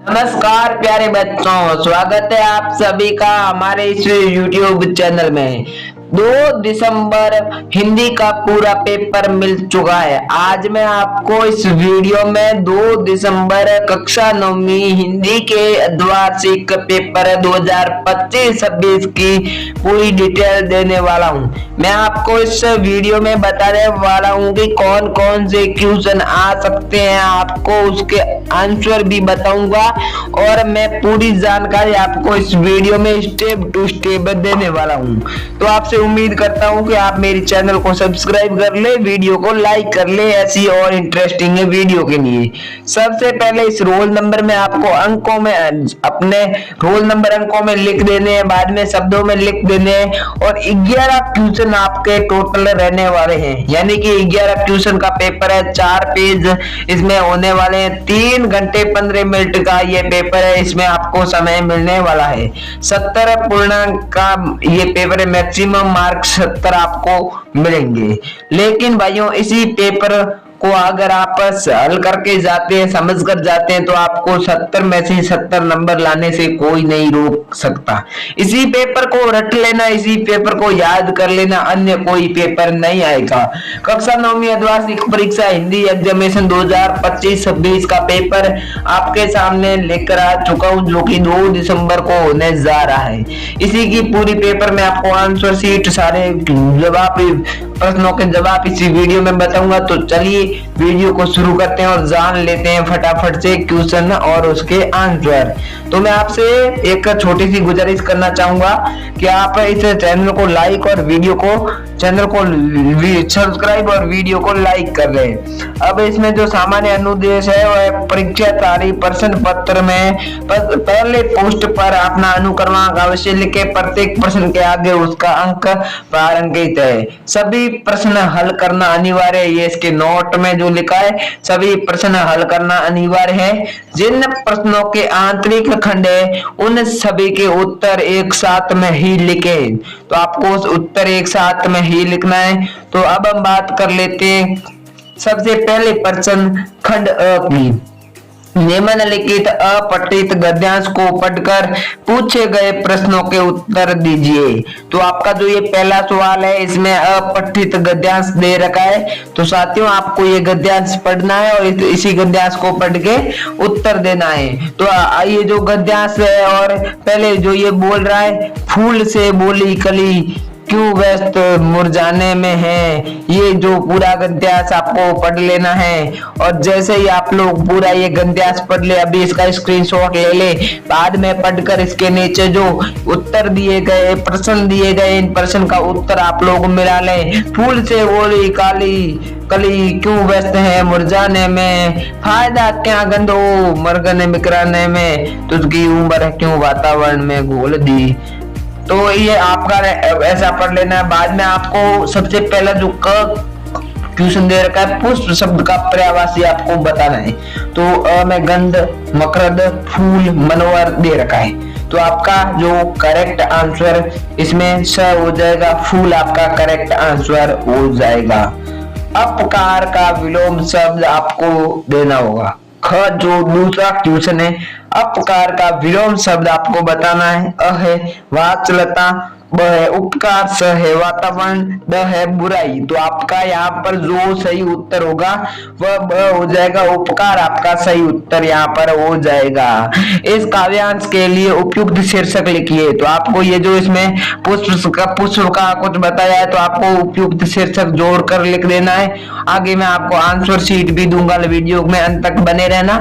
नमस्कार प्यारे बच्चों, स्वागत है आप सभी का हमारे इस YouTube चैनल में। 2 दिसंबर हिंदी का पूरा पेपर मिल चुका है। आज मैं आपको इस वीडियो में 2 दिसंबर कक्षा 9वीं हिंदी के द्विवार्षिक पेपर 2025-26 की पूरी डिटेल देने वाला हूं। मैं आपको इस वीडियो में बताने वाला हूं कि कौन कौन से क्वेश्चन आ सकते हैं, आपको उसके आंसर भी बताऊंगा और मैं पूरी जानकारी आपको इस वीडियो में स्टेप टू स्टेप देने वाला हूं। तो आपसे उम्मीद करता हूं कि आप मेरे चैनल को सब्सक्राइब कर ले, वीडियो को लाइक कर ले ऐसी और इंटरेस्टिंग वीडियो के लिए। सबसे पहले इस रोल नंबर में आपको अंकों में अपने रोल नंबर अंकों में लिख देने हैं, बाद में शब्दों में लिख देने हैं और 11 क्वेश्चन आपके टोटल रहने वाले हैं। यानी कि 11 क्वेश्चन का पेपर है, 4 पेज इसमें होने वाले हैं। 3 घंटे 15 मिनट का ये पेपर है। इसमें आपको समय मिलने वाला है 70 पूर्णांक का ये पेपर है। मैक्सिमम मार्क्स 70 आपको मिलेंगे। लेकिन भाइयों, इसी पेपर को अगर आप हल करके जाते हैं, समझ कर जाते हैं, तो आपको 70 में से 70 नंबर लाने से कोई नहीं रोक सकता। इसी पेपर को रट लेना, इसी पेपर को याद कर लेना, अन्य कोई पेपर नहीं आएगा। कक्षा 9वीं अर्धवार्षिक परीक्षा हिंदी एग्जामिनेशन 2025-26 का पेपर आपके सामने लेकर आ चुका हूं, जो कि 2 दिसंबर को होने जा रहा है। इसी की पूरी पेपर में आपको आंसर शीट, सारे जवाब, प्रश्नों के जवाब इसी वीडियो में बताऊंगा। तो चलिए वीडियो को शुरू करते हैं और जान लेते हैं फटाफट से क्वेश्चन और उसके आंसर। तो मैं आपसे एक छोटी सी गुजारिश करना चाहूंगा कि आप इस चैनल को लाइक और वीडियो को चैनल को सब्सक्राइब और वीडियो को लाइक कर लें। अब इसमें जो सामान्य अनुदेश है वह परीक्षार्थी प्रश्न पत्र में पहले पोस्ट पर अपना अनुक्रमांक अवश्य लिखे। प्रत्येक प्रश्न के आगे उसका अंक प्रारंकित है। सभी प्रश्न हल करना अनिवार्य है। ये इसके नोट में जो लिखा है, सभी प्रश्न हल करना अनिवार्य है। जिन प्रश्नों के आंतरिक खंड है उन सभी के उत्तर एक साथ में ही लिखें। तो आपको उस उत्तर एक साथ में ही लिखना है। तो अब हम बात कर लेते हैं सबसे पहले प्रश्न खंड अ की। निम्नलिखित अपठित गद्यांश को पढ़कर पूछे गए प्रश्नों के उत्तर दीजिए। तो आपका जो ये पहला सवाल है, इसमें अपठित गद्यांश दे रखा है। तो साथियों, आपको ये गद्यांश पढ़ना है और इसी गद्यांश को पढ़ के उत्तर देना है। तो ये जो गद्यांश है और पहले जो ये बोल रहा है, फूल से बोली कली क्यों व्यस्त मुरझाने में है, ये जो पूरा गद्यांश आपको पढ़ लेना है। और जैसे ही आप लोग पूरा ये गद्यांश पढ़ ले, अभी इसका स्क्रीनशॉट ले ले, बाद में पढ़कर इसके नीचे जो उत्तर दिए गए, प्रश्न दिए गए, इन प्रश्न का उत्तर आप लोग मिला लें। फूल से बोली काली कली क्यों व्यस्त है मुरझाने में, फायदा क्या गंदो मरगने बिखराने में, तुझकी उम्र क्यों वातावरण में घोल दी। तो ये आपका ऐसा पढ़ लेना है। बाद में आपको सबसे पहला जो क्वेश्चन दे रखा है, पुष्प शब्द का पर्यायवाची आपको बताना है। तो अ में गंध, मकरंद, फूल, मनोहर दे रखा है। तो आपका जो करेक्ट आंसर इसमें स हो जाएगा, फूल आपका करेक्ट आंसर हो जाएगा। अपकार का विलोम शब्द आपको देना होगा। ख जो दूसरा क्वेश्चन है, अपकार का विलोम शब्द आपको बताना है। अ है वात्सलता, ब है उपकार, स है वातावरण, द है बुराई। तो आपका यहाँ पर जो सही उत्तर होगा वह ब हो जाएगा। उपकार आपका सही उत्तर यहाँ पर हो जाएगा। इस काव्यांश के लिए उपयुक्त शीर्षक लिखिए। तो आपको ये जो इसमें पुष्प का कुछ बताया है, तो आपको उपयुक्त शीर्षक जोड़कर लिख देना है। आगे मैं आपको आंसर शीट भी दूंगा, वीडियो में अंत तक बने रहना।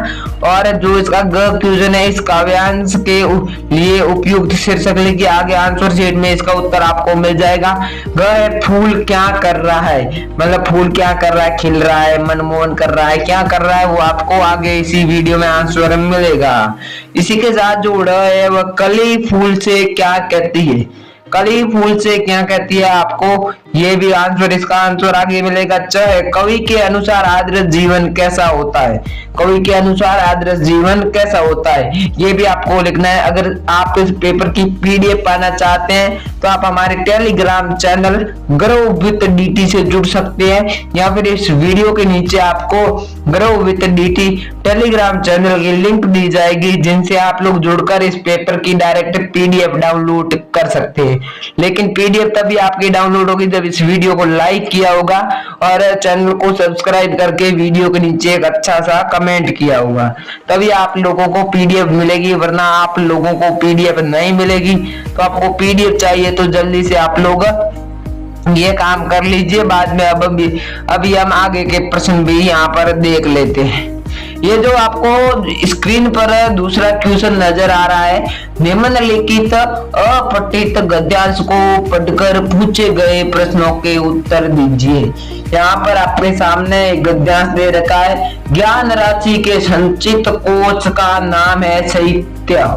और जो इसका ग क्वेश्चन है, इस काव्यांश के लिए उपयुक्त शीर्षक लिखिए। आगे आंसर शीट में इसका उत्तर आपको मिल जाएगा। ग है फूल क्या कर रहा है, मतलब फूल क्या कर रहा है, खिल रहा है, मनमोहन कर रहा है, क्या कर रहा है, वो आपको आगे इसी वीडियो में आंसर मिलेगा। इसी के साथ जो ड़ है वह कली फूल से क्या कहती है। कली फूल से क्या कहती है आपको, ये भी आंसर, इसका आंसर आगे मिलेगा। च है, कवि के अनुसार आदर्श जीवन कैसा होता है। कवि के अनुसार आदर्श जीवन कैसा होता है, ये भी आपको लिखना है। अगर आप इस पेपर की पीडीएफ पाना चाहते हैं तो आप हमारे Telegram channel grow with DT से जुड़ सकते हैं, या फिर इस वीडियो के नीचे आपको grow with DT Telegram channel की लिंक दी जाएगी, जिनसे आप लोग जुड़कर इस पेपर की डायरेक्ट पीडीएफ डाउनलोड कर सकते हैं। लेकिन पीडीएफ तभी आपकी डाउनलोड होगी जब इस वीडियो को लाइक किया होगा और चैनल को सब्सक्राइब करके वीडियो के नीचे एक अच्छा सा कमेंट किया होगा, तभी आप लोगों को पीडीएफ मिलेगी। वरना आप लोगों को पीडीएफ नहीं मिलेगी। तो आपको पीडीएफ चाहिए तो जल्दी से आप लोग ये काम कर लीजिए। बाद में अभी हम आगे के प्रश्न भी यहाँ पर देख लेते हैं। ये जो आपको स्क्रीन पर दूसरा क्वेश्चन नजर आ रहा है, निम्नलिखित अपठित गद्यांश को पढ़कर पूछे गए प्रश्नों के उत्तर दीजिए। यहाँ पर आपके सामने एक गद्यांश दे रखा है, ज्ञान राशि के संचित कोश का नाम है साहित्य।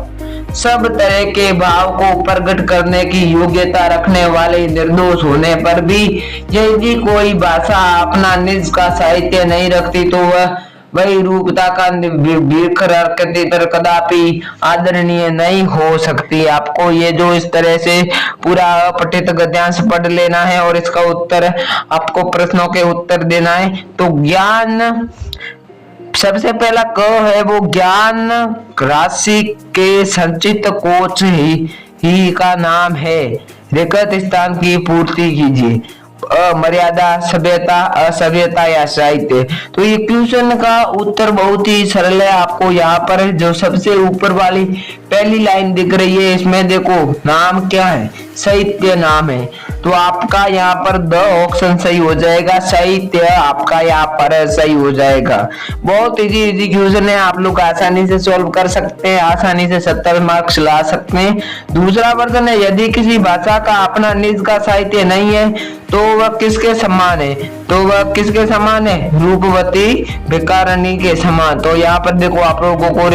सब तरह के भाव को प्रकट करने की योग्यता रखने वाले निर्दोष होने पर भी यदि कोई भाषा अपना निज का साहित्य नहीं रखती तो वही रूपता का कदापि आदरणीय नहीं हो सकती। आपको ये जो इस तरह से पूरा अपठित गद्यांश पढ़ लेना है और इसका उत्तर आपको प्रश्नों के उत्तर देना है। तो ज्ञान, सबसे पहला क है वो ज्ञान राशि के संचित कोश ही का नाम है। रिक्त स्थान की पूर्ति कीजिए। मर्यादा, सभ्यता, असभ्यता या साहित्य। तो ये क्वेश्चन का उत्तर बहुत ही सरल है। आपको यहाँ पर जो सबसे ऊपर वाली पहली लाइन दिख रही है, इसमें देखो नाम क्या है, साहित्य नाम है। तो आपका यहाँ पर द ऑप्शन सही हो जाएगा, साहित्य आपका यहाँ पर सही हो जाएगा। बहुत इजी क्वेश्चन है, आप लोग आसानी से सॉल्व कर सकते हैं, आसानी से 70 मार्क्स ला सकते हैं। दूसरा प्रश्न है, यदि किसी भाषा का अपना निज का साहित्य नहीं है तो वह किसके समान है। तो वह किसके समान है, रूपवती भिखारिणी के समान। तो यहाँ पर देखो आप लोगों को,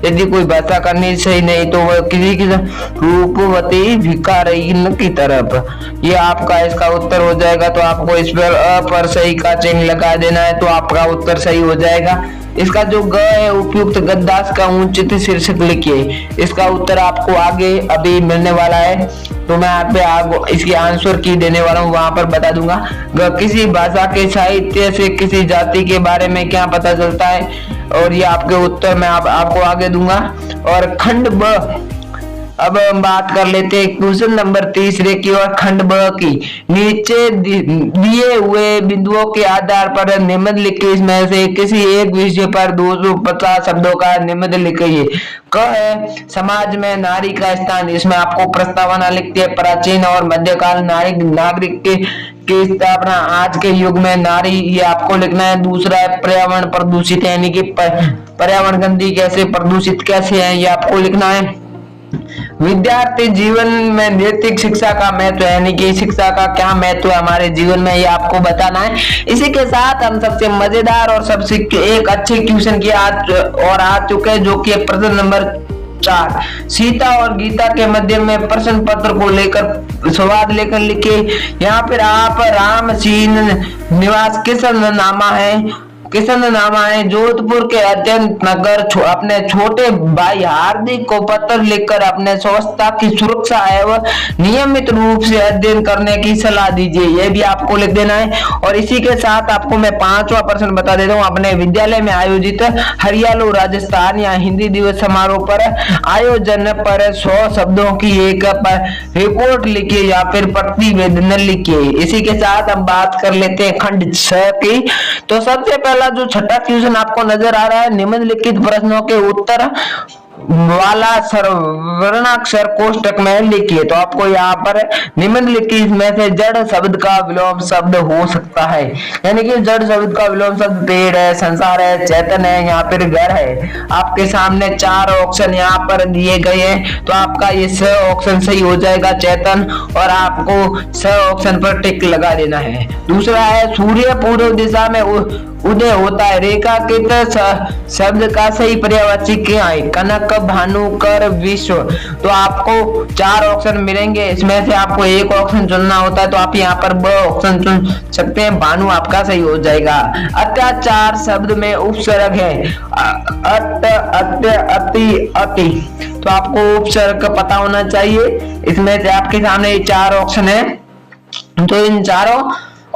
यदि कोई भाषा का निज सही नहीं तो वह किसी की रूपवती भिखारिणी की तरफ। ये आपका इसका उत्तर हो जाएगा। तो आपको इस पर सही का चिन्ह लगा देना है, तो आपका उत्तर सही हो जाएगा। इसका जो ग है, उपयुक्त गद्यांश का उचित शीर्षक लिखिए। इसका उत्तर आपको आगे अभी मिलने वाला है, तो मैं आप पे इसकी आंसर की देने वाला हूँ, वहां पर बता दूंगा। किसी भाषा के साहित्य से किसी जाति के बारे में क्या पता चलता है, और ये आपके उत्तर मैं आपको आगे दूंगा। और खंड ब, अब हम बात कर लेते हैं क्वेश्चन नंबर 3 की और खंड ब की। नीचे दिए हुए बिंदुओं के आधार पर निम्नलिखित में से किसी एक विषय पर 250 शब्दों का निम्न लिखिए। क है समाज में नारी का स्थान। इसमें आपको प्रस्तावना लिखती है, प्राचीन और मध्यकाल नागरिक की स्थापना, आज के युग में नारी, ये आपको लिखना है। दूसरा है पर्यावरण प्रदूषित, यानी कि पर्यावरण गंदी कैसे, प्रदूषित कैसे है, ये आपको लिखना है। विद्यार्थी जीवन में नैतिक शिक्षा का महत्व, यानी कि शिक्षा का क्या महत्व है हमारे जीवन में, ये आपको बताना है। इसी के साथ हम सबसे मजेदार और सबसे एक अच्छे क्वेश्चन की आ चुके हैं, जो कि प्रश्न नंबर 4। सीता और गीता के मध्य में प्रश्न पत्र को लेकर संवाद लेकर लिखे। यहाँ पर आप राम सीन निवास किसननामा है, जोधपुर के अत्यंत नगर अपने छोटे भाई हार्दिक को पत्र लिखकर अपने स्वच्छता की सुरक्षा एवं नियमित रूप से अध्ययन करने की सलाह दीजिए। यह भी आपको लिख देना है। और इसी के साथ आपको मैं 5वां प्रश्न बता देता हूँ। अपने विद्यालय में आयोजित हरियाणा राजस्थान या हिंदी दिवस समारोह पर आयोजन पर 100 शब्दों की एक रिपोर्ट लिखिए या फिर प्रतिवेदन लिखिए। इसी के साथ हम बात कर लेते हैं खंड 6 की। तो सबसे पहला जो छठा क्वेश्चन आपको नजर आ रहा है, निम्नलिखित प्रश्नों के उत्तर वाला वर्णाक्षर कोष्टक में लिखिए। तो आपको यहाँ पर निम्नलिखित में से जड़ शब्द का विलोम शब्द हो सकता है, यानी कि जड़ शब्द का विलोम शब्द पेड़ है, संसार है, चेतन है, यहाँ पर घर है। आपके सामने 4 ऑप्शन यहाँ पर दिए गए हैं, तो आपका ये स ऑप्शन सही हो जाएगा, चेतन, और आपको स ऑप्शन पर टिक लगा देना है। दूसरा है सूर्य पूर्व दिशा में उदय होता है। रेखांकित शब्द का सही पर्यायवाची क्या है? कनक, भानुकर, विश्व। तो आपको 4 ऑप्शन मिलेंगे, इसमें से आपको एक ऑप्शन चुनना होता है, तो आप यहाँ पर ब ऑप्शन चुन सकते हैं, भानु आपका सही हो जाएगा। अत्याचार शब्द में उपसर्ग है अत, अत्य, अति, अति। तो आपको उपसर्ग पता होना चाहिए। इसमें से आपके सामने 4 ऑप्शन है, तो इन चारों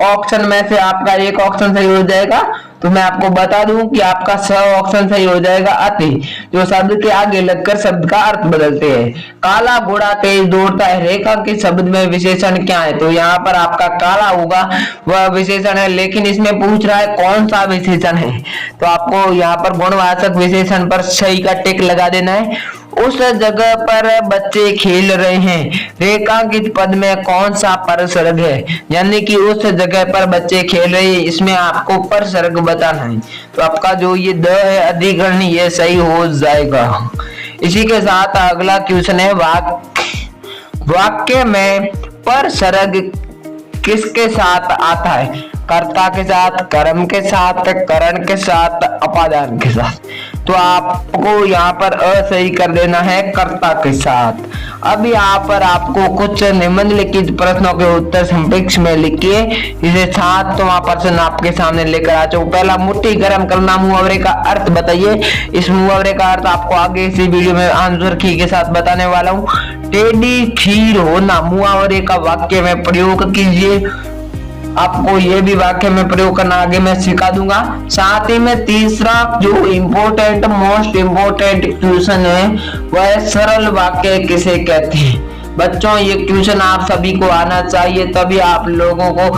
ऑप्शन में से आपका एक ऑप्शन सही हो जाएगा। तो मैं आपको बता दूं कि आपका स ऑप्शन सही हो जाएगा, अति, जो शब्द के आगे लगकर शब्द का अर्थ बदलते हैं। काला घोड़ा तेज दौड़ता है, रेखांकित शब्द में विशेषण क्या है? तो यहाँ पर आपका काला होगा, वह विशेषण है, लेकिन इसमें पूछ रहा है कौन सा विशेषण है। तो आपको यहाँ पर गुणवाचक विशेषण पर सही का टिक लगा देना है। उस जगह पर बच्चे खेल रहे हैं, रेखांकित पद में कौन सा परसर्ग है? यानी कि उस जगह पर बच्चे खेल रहे हैं, इसमें आपको परसर्ग बताना है। तो आपका जो ये द है अधिकरण, ये सही हो जाएगा। इसी के साथ अगला क्वेश्चन है, वाक्य में परसर्ग किसके साथ आता है? कर्ता के साथ, कर्म के साथ, करण के साथ, अपादान के साथ। तो आपको यहाँ पर असही कर देना है, कर्ता के साथ। अब यहाँ पर आपको कुछ निम्नलिखित प्रश्नों के उत्तर संपेक्ष में लिखिए। इसे 7वां प्रश्न आपके सामने लेकर आ चुका। पहला, मुट्ठी गर्म करना मुहावरे का अर्थ बताइए। इस मुहावरे का अर्थ आपको आगे इसी वीडियो में आंसर की के साथ बताने वाला हूँ। टेढ़ी खीर होना मुहावरे का वाक्य में प्रयोग कीजिए। आपको ये भी वाक्य में प्रयोग करना आगे मैं सिखा दूंगा। साथ ही में तीसरा जो इम्पोर्टेंट मोस्ट इम्पोर्टेंट क्वेश्चन है, वह सरल वाक्य किसे कहते हैं। बच्चों, ये क्वेश्चन आप सभी को आना चाहिए, तभी आप लोगों को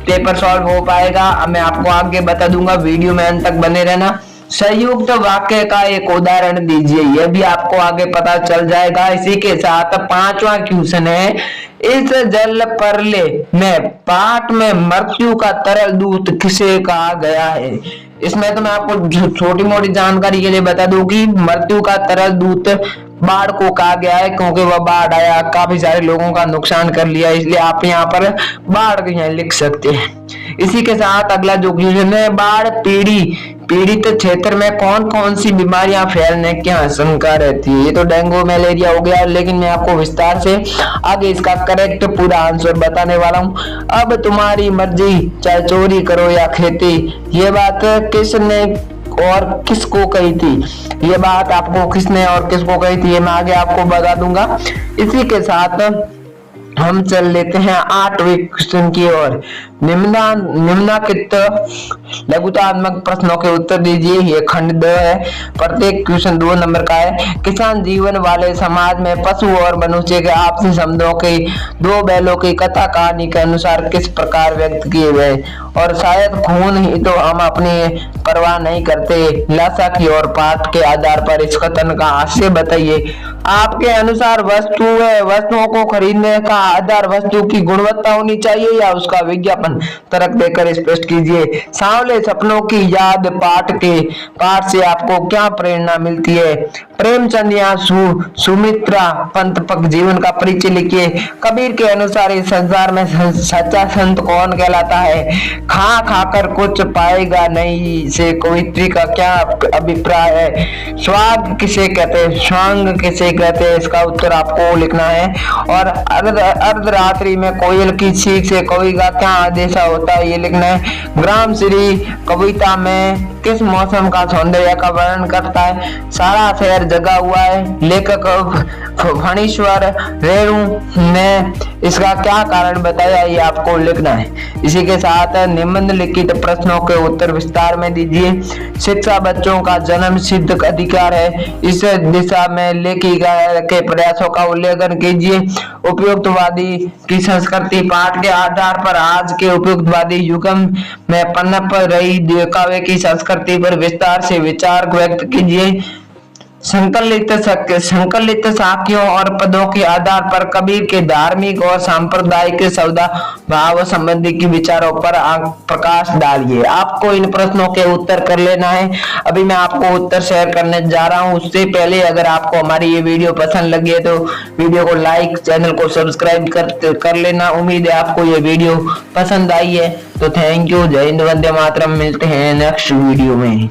पेपर सॉल्व हो पाएगा। मैं आपको आगे बता दूंगा, वीडियो में अंत तक बने रहना। संयुक्त वाक्य का एक उदाहरण दीजिए, यह भी आपको आगे पता चल जाएगा। इसी के साथ 5वां क्वेश्चन है, इस जल परले में पाठ में मृत्यु का तरल दूत किसे कहा गया है? इसमें तो मैं आपको छोटी मोटी जानकारी के लिए बता दूं कि मृत्यु का तरल दूत बाढ़ को कहा गया है, क्योंकि वह बाढ़ आया, काफी सारे लोगों का नुकसान कर लिया, इसलिए आप यहाँ पर बाढ़ यहाँ लिख सकते हैं। इसी के साथ अगला जो क्वेश्चन है, बाढ़ पीड़ित क्षेत्र में कौन कौन सी बीमारियां फैलने की आशंका रहती है? ये तो डेंगू मलेरिया हो गया, लेकिन मैं आपको विस्तार से आगे इसका करेक्ट पूरा आंसर बताने वाला हूँ। अब तुम्हारी मर्जी, चाहे चोरी करो या खेती, ये बात किसने और किसको कही थी? ये बात आपको किसने और किसको कही थी, ये मैं आगे आपको बता दूंगा। इसी के साथ हम चल लेते हैं 8वें क्वेश्चन की ओर। निम्नलिखित लघुतात्मक प्रश्नों के उत्तर दीजिए। ये खंड 2 है, प्रत्येक क्वेश्चन 2 नंबर का है। किसान जीवन वाले समाज में पशु और मनुष्य के आपसी संबंधों के 2 बैलों की कथा कहानी के अनुसार किस प्रकार व्यक्त किए गए? और शायद खून ही तो हम अपनी परवाह नहीं करते, लाशा की और पाठ के आधार पर इस कथन का हास्य बताइए। आपके अनुसार वस्तुओं को खरीदने का आधार वस्तु की गुणवत्ता होनी चाहिए या उसका विज्ञापन? तर्क देकर स्पष्ट कीजिए। सांवले सपनों की याद पाठ से आपको क्या प्रेरणा मिलती है? प्रेमचंद या सुमित्रा पंत पक जीवन का परिचय लिखिए। कबीर के अनुसार इस संसार में सच्चा संत कौन कहलाता है? खा खाकर कुछ पाएगा नहीं से कवित्री का क्या अभिप्राय है? स्वाग किसे कहते हैं? स्वांग किसे कहते हैं? इसका उत्तर आपको लिखना है। और अर्धरात्रि में कोयल की चीख से कवि का क्या आदेश होता है, ये लिखना है। ग्राम श्री कविता में किस मौसम का सौंदर्य का वर्णन करता है? सारा शहर जगा हुआ है। लेखक फणीश्वर रेणु ने इसका क्या कारण बताया, ये आपको लिखना है। इसी के साथ निम्नलिखित प्रश्नों के उत्तर विस्तार में दीजिए। शिक्षा बच्चों का जन्म सिद्ध अधिकार है, इस दिशा में लेखी के प्रयासों का उल्लेखन कीजिए। उपयुक्तवादी की संस्कृति पाठ के आधार पर आज के उपयुक्तवादी युग में पनप रही दिखावे की संस्कृति पर विस्तार से विचार व्यक्त कीजिए। संकलित साखियों और पदों के आधार पर कबीर के धार्मिक और सांप्रदायिक सौदा भाव संबंधी के विचारों पर प्रकाश डालिए। आपको इन प्रश्नों के उत्तर कर लेना है। अभी मैं आपको उत्तर शेयर करने जा रहा हूं। उससे पहले अगर आपको हमारी ये वीडियो पसंद लगी है तो वीडियो को लाइक, चैनल को सब्सक्राइब कर लेना। उम्मीद है आपको ये वीडियो पसंद आई है। तो थैंक यू। जय हिंद, वंदे मातरम। मिलते हैं नेक्स्ट वीडियो में।